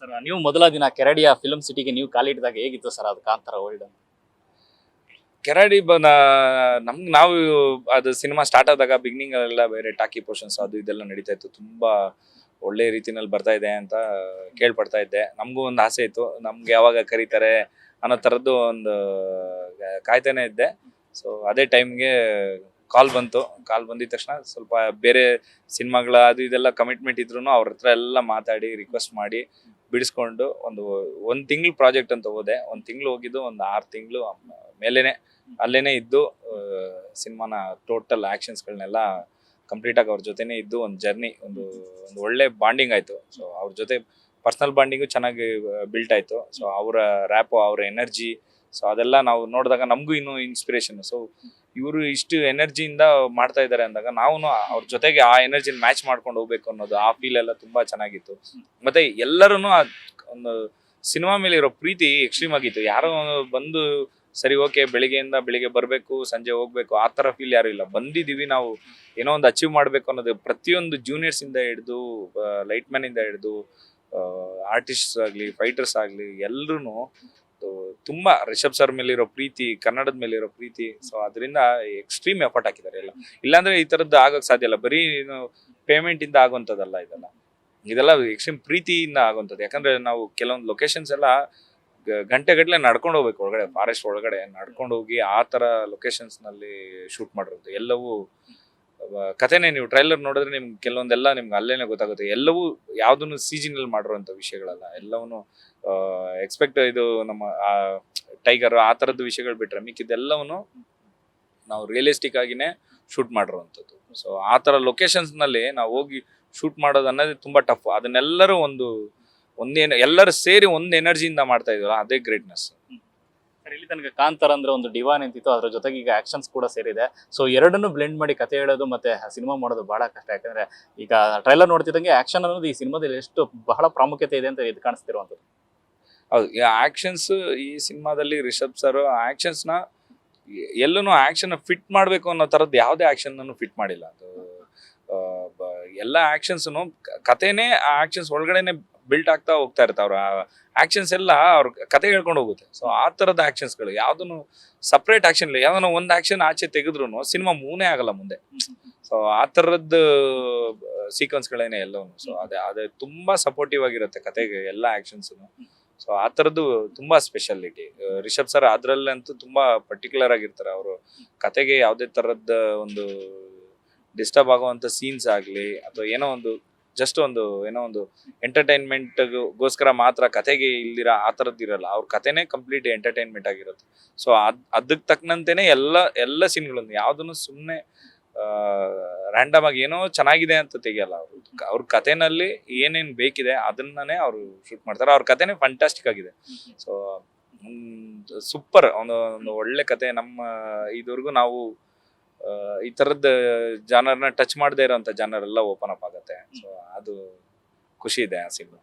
Sir ನೀವು ಮೊದಲ ದಿನ ಕೆರಡಿಯ ಫಿಲ್ಮ್ ಸಿಟಿಗೆ ನೀವು ಕಾಲಿಟ್ಟಿದಾಗ ಹೇಗಿತ್ತು ಸರ್ ಅದು ಕಾಂತಾರ ವರ್ಲ್ಡ್? ಕೆರಾಡಿ ನಮ್ಗೆ ನಾವು ಅದು ಸಿನಿಮಾ ಸ್ಟಾರ್ಟ್ ಆದಾಗ ಬಿಗಿನಿಂಗ್ ಎಲ್ಲ ಬೇರೆ ಟಾಕಿ ಪೋರ್ಷನ್ಸ್ ಅದು ಇದೆಲ್ಲ ನಡೀತಾ ಇತ್ತು. ತುಂಬಾ ಒಳ್ಳೆ ರೀತಿನಲ್ಲಿ ಬರ್ತಾ ಇದೆ ಅಂತ ಕೇಳ್ಪಡ್ತಾ ಇದ್ದೆ. ನಮಗೂ ಒಂದು ಆಸೆ ಇತ್ತು, ನಮ್ಗೆ ಯಾವಾಗ ಕರೀತಾರೆ ಅನ್ನೋ ಥರದ್ದು ಒಂದು ಕಾಯ್ತಾನೆ ಇದ್ದೆ. ಸೊ ಅದೇ ಟೈಮ್ಗೆ ಕಾಲ್ ಬಂದಿದ ತಕ್ಷಣ ಸ್ವಲ್ಪ ಬೇರೆ ಸಿನಿಮಾಗಳ ಅದು ಇದೆಲ್ಲ ಕಮಿಟ್ಮೆಂಟ್ ಇದ್ರು ಅವ್ರ ಹತ್ರ ಎಲ್ಲ ಮಾತಾಡಿ ರಿಕ್ವೆಸ್ಟ್ ಮಾಡಿ ಬಿಡಿಸ್ಕೊಂಡು ಒಂದು ತಿಂಗಳು ಪ್ರಾಜೆಕ್ಟ್ ಅಂತ ಹೋದೆ. ಒಂದು ತಿಂಗಳು ಹೋಗಿದ್ದು, ಒಂದು 6 ತಿಂಗಳು ಮೇಲೇನೆ ಅಲ್ಲೇನೆ ಇದ್ದು ಸಿನಿಮಾನ ಟೋಟಲ್ ಆಕ್ಷನ್ಸ್ಗಳನ್ನೆಲ್ಲ ಕಂಪ್ಲೀಟ್ ಆಗಿ ಅವ್ರ ಜೊತೆನೇ ಇದ್ದು ಒಂದು ಜರ್ನಿ, ಒಂದು ಒಳ್ಳೆ ಬಾಂಡಿಂಗ್ ಆಯ್ತು. ಸೊ ಅವ್ರ ಜೊತೆ ಪರ್ಸನಲ್ ಬಾಂಡಿಂಗು ಚೆನ್ನಾಗಿ ಬಿಲ್ಟ್ ಆಯ್ತು. ಸೊ ಅವರ ರ್ಯಾಪು, ಅವ್ರ ಎನರ್ಜಿ, ಸೊ ಅದೆಲ್ಲ ನಾವು ನೋಡಿದಾಗ ನಮಗೂ ಇನ್ನೂ ಇನ್ಸ್ಪಿರೇಷನ್. ಸೊ ಇವರು ಇಷ್ಟು ಎನರ್ಜಿಯಿಂದ ಮಾಡ್ತಾ ಇದ್ದಾರೆ ಅಂದಾಗ ನಾವು ಅವ್ರ ಜೊತೆಗೆ ಆ ಎನರ್ಜಿನ ಮ್ಯಾಚ್ ಮಾಡ್ಕೊಂಡು ಹೋಗ್ಬೇಕು ಅನ್ನೋದು, ಆ ಫೀಲ್ ಎಲ್ಲ ತುಂಬಾ ಚೆನ್ನಾಗಿತ್ತು. ಮತ್ತೆ ಎಲ್ಲರೂ ಒಂದು ಸಿನಿಮಾ ಮೇಲೆ ಇರೋ ಪ್ರೀತಿ ಎಕ್ಸ್ಟ್ರೀಮ್ ಆಗಿತ್ತು. ಯಾರೋ ಬಂದು ಸರಿ ಓಕೆ ಬೆಳಿಗ್ಗೆ ಬರಬೇಕು, ಸಂಜೆ ಹೋಗ್ಬೇಕು, ಆ ಥರ ಫೀಲ್ ಯಾರು ಇಲ್ಲ. ಬಂದಿದ್ದೀವಿ ನಾವು ಏನೋ ಒಂದು ಅಚೀವ್ ಮಾಡಬೇಕು ಅನ್ನೋದು ಪ್ರತಿಯೊಂದು ಜೂನಿಯರ್ಸ್ ಇಂದ ಹಿಡಿದು ಲೈಟ್ ಮ್ಯಾನ್ ಇಂದ ಹಿಡಿದು ಆರ್ಟಿಸ್ಟ್ ಆಗಲಿ, ಫೈಟರ್ಸ್ ಆಗಲಿ, ಎಲ್ಲರೂ ತುಂಬಾ ರಿಷಬ್ ಸರ್ ಮೇಲಿರೋ ಪ್ರೀತಿ, ಕನ್ನಡದ ಮೇಲಿರೋ ಪ್ರೀತಿ. ಸೊ ಅದರಿಂದ ಎಕ್ಸ್ಟ್ರೀಮ್ ಎಫರ್ಟ್ ಹಾಕಿದ್ದಾರೆ ಎಲ್ಲ. ಇಲ್ಲಾಂದ್ರೆ ಈ ಥರದ್ದು ಆಗೋಕ್ಕೆ ಸಾಧ್ಯ ಇಲ್ಲ. ಬರೀ ಪೇಮೆಂಟ್ ಇಂದ ಆಗುವಂಥದ್ದಲ್ಲ ಇದೆಲ್ಲ ಎಕ್ಸ್ಟ್ರೀಮ್ ಪ್ರೀತಿಯಿಂದ ಆಗುವಂಥದ್ದು. ಯಾಕಂದ್ರೆ ನಾವು ಕೆಲವೊಂದು ಲೊಕೇಶನ್ಸ್ ಎಲ್ಲ ಗಂಟೆಗಟ್ಟಲೆ ನಡ್ಕೊಂಡು ಹೋಗ್ಬೇಕು, ಒಳಗಡೆ ಫಾರೆಸ್ಟ್ ಒಳಗಡೆ ನಡ್ಕೊಂಡು ಹೋಗಿ ಆ ಥರ ಲೊಕೇಶನ್ಸ್ ನಲ್ಲಿ ಶೂಟ್ ಮಾಡಿರೋದು. ಎಲ್ಲವೂ ಕಥೆನೇ, ನೀವು ಟ್ರೈಲರ್ ನೋಡಿದ್ರೆ ನಿಮ್ಗೆ ಕೆಲವೊಂದೆಲ್ಲ ನಿಮ್ಗೆ ಅಲ್ಲೇನೆ ಗೊತ್ತಾಗುತ್ತೆ. ಎಲ್ಲವೂ ಯಾವುದನ್ನು CG ನಲ್ಲಿ ಮಾಡಿರುವಂಥ ವಿಷಯಗಳಲ್ಲ. ಎಲ್ಲವೂ ಎಕ್ಸ್ಪೆಕ್ಟ್ ಇದು ನಮ್ಮ ಟೈಗರ್ ಆ ಥರದ್ದು ವಿಷಯಗಳು ಬಿಟ್ರೆ ಮಿಕ್ಕಿದ್ದೆಲ್ಲವೂ ನಾವು ರಿಯಲಿಸ್ಟಿಕ್ ಆಗಿನೇ ಶೂಟ್ ಮಾಡಿರುವಂಥದ್ದು. ಸೊ ಆ ಥರ ಲೊಕೇಶನ್ಸ್ನಲ್ಲಿ ನಾವು ಹೋಗಿ ಶೂಟ್ ಮಾಡೋದು ಅನ್ನೋದು ತುಂಬ ಟಫ್. ಅದನ್ನೆಲ್ಲರೂ ಎಲ್ಲರೂ ಸೇರಿ ಒಂದು ಎನರ್ಜಿಯಿಂದ ಮಾಡ್ತಾ ಇದ್ವಲ್ಲ, ಅದೇ ಗ್ರೇಟ್ನೆಸ್. ಸರ್ ಇಲ್ಲಿ ತನಕ ಕಾಂತಾರ ಅಂದ್ರೆ ಒಂದು ಡಿವಾನ್ ಅಂತಿತ್ತು, ಅದ್ರ ಜೊತೆಗೆ ಈಗ ಆಕ್ಷನ್ಸ್ ಕೂಡ ಸೇರಿದೆ. ಸೊ ಎರಡನ್ನೂ ಬ್ಲೆಂಡ್ ಮಾಡಿ ಕತೆ ಹೇಳೋದು ಮತ್ತೆ ಸಿನಿಮಾ ಮಾಡೋದು ಬಹಳ ಕಷ್ಟ. ಯಾಕಂದ್ರೆ ಈಗ ಟ್ರೈಲರ್ ನೋಡ್ತಿದ್ದಂಗೆ ಆಕ್ಷನ್ ಅನ್ನೋದು ಈ ಸಿನಿಮಾದಲ್ಲಿ ಎಷ್ಟು ಬಹಳ ಪ್ರಾಮುಖ್ಯತೆ ಇದೆ ಅಂತ ಇದು ಕಾಣಿಸ್ತಿರುವಂಥದ್ದು. ಹೌದು, ಈ ಆಕ್ಷನ್ಸ್ ಈ ಸಿನಿಮಾದಲ್ಲಿ ರಿಷಬ್ ಸರ್ ಆಕ್ಷನ್ಸ್ನ ಎಲ್ಲೂ ಆಕ್ಷನ್ ಫಿಟ್ ಮಾಡಬೇಕು ಅನ್ನೋ ಥರದ್ದು ಯಾವುದೇ ಆಕ್ಷನ್ ಫಿಟ್ ಮಾಡಿಲ್ಲ. ಅದು ಎಲ್ಲ ಆಕ್ಷನ್ಸ್ನು ಕಥೆನೇ ಆ ಆಕ್ಷನ್ಸ್ ಒಳಗಡೆನೆ ಬಿಲ್ಟ್ ಆಗ್ತಾ ಹೋಗ್ತಾ ಇರುತ್ತೆ. ಅವ್ರ ಆಕ್ಷನ್ಸ್ ಎಲ್ಲ ಅವ್ರ ಕತೆ ಹೇಳ್ಕೊಂಡು ಹೋಗುತ್ತೆ. ಸೊ ಆ ಥರದ ಆಕ್ಷನ್ಸ್ಗಳು ಯಾವುದನ್ನು ಸಪ್ರೇಟ್ ಆಕ್ಷನ್ ಇಲ್ಲ. ಯಾವ್ದೋ ಒಂದು ಆಕ್ಷನ್ ಆಚೆ ತೆಗೆದ್ರು ಸಿನಿಮಾ ಮೂನೇ ಆಗಲ್ಲ ಮುಂದೆ. ಸೊ ಆ ಥರದ್ದು ಸೀಕ್ವೆನ್ಸ್ಗಳೇನೆ ಎಲ್ಲವೂ. ಸೊ ಅದೇ ತುಂಬಾ ಸಪೋರ್ಟಿವ್ ಆಗಿರುತ್ತೆ ಕತೆಗೆ ಎಲ್ಲ ಆಕ್ಷನ್ಸ್ನು. ಸೊ ಆ ಥರದ್ದು ತುಂಬಾ ಸ್ಪೆಷಾಲಿಟಿ ರಿಷಬ್ ಸರ್. ಅದ್ರಲ್ಲಂತೂ ತುಂಬಾ ಪರ್ಟಿಕ್ಯುಲರ್ ಆಗಿರ್ತಾರೆ. ಅವರು ಕತೆಗೆ ಯಾವುದೇ ಥರದ ಒಂದು ಡಿಸ್ಟರ್ಬ್ ಆಗುವಂಥ ಸೀನ್ಸ್ ಆಗಲಿ ಅಥವಾ ಏನೋ ಒಂದು ಎಂಟರ್ಟೈನ್ಮೆಂಟ್ಗೋಸ್ಕರ ಮಾತ್ರ ಕತೆಗೆ ಇಲ್ದಿರ ಆ ಥರದ್ದು ಇರಲ್ಲ. ಅವ್ರ ಕತೆನೇ ಕಂಪ್ಲೀಟ್ ಎಂಟರ್ಟೈನ್ಮೆಂಟ್ ಆಗಿರುತ್ತೆ. ಸೊ ಅದಕ್ಕೆ ತಕ್ಕನಂತೆನೇ ಎಲ್ಲ ಸೀನ್ಗಳನ್ನು ಯಾವುದನ್ನು ಸುಮ್ಮನೆ ರ್ಯಾಂಡಮ್ ಆಗಿ ಏನೋ ಚೆನ್ನಾಗಿದೆ ಅಂತ ತೆಗಿಯಲ್ಲ. ಅವ್ರ ಕತೆನಲ್ಲಿ ಏನೇನು ಬೇಕಿದೆ ಅದನ್ನೇ ಅವರು ಶೂಟ್ ಮಾಡ್ತಾರೆ. ಅವ್ರ ಕತೆನೇ ಫ್ಯಾಂಟಾಸ್ಟಿಕ್ ಆಗಿದೆ. ಸೊ ಸೂಪರ್, ಒಂದು ಒಳ್ಳೆ ಕತೆ. ನಮ್ಮ ಇದುವರೆಗೂ ನಾವು ಈ ಥರದ ಜಾನರ್ನ ಟಚ್ ಮಾಡದೇ ಇರೋಂಥ ಜಾನರ್ ಎಲ್ಲ ಓಪನ್ ಅಪ್ ಆಗುತ್ತೆ. ಸೊ ಅದು ಖುಷಿ ಇದೆ ಆ ಸಿನಿಮಾ.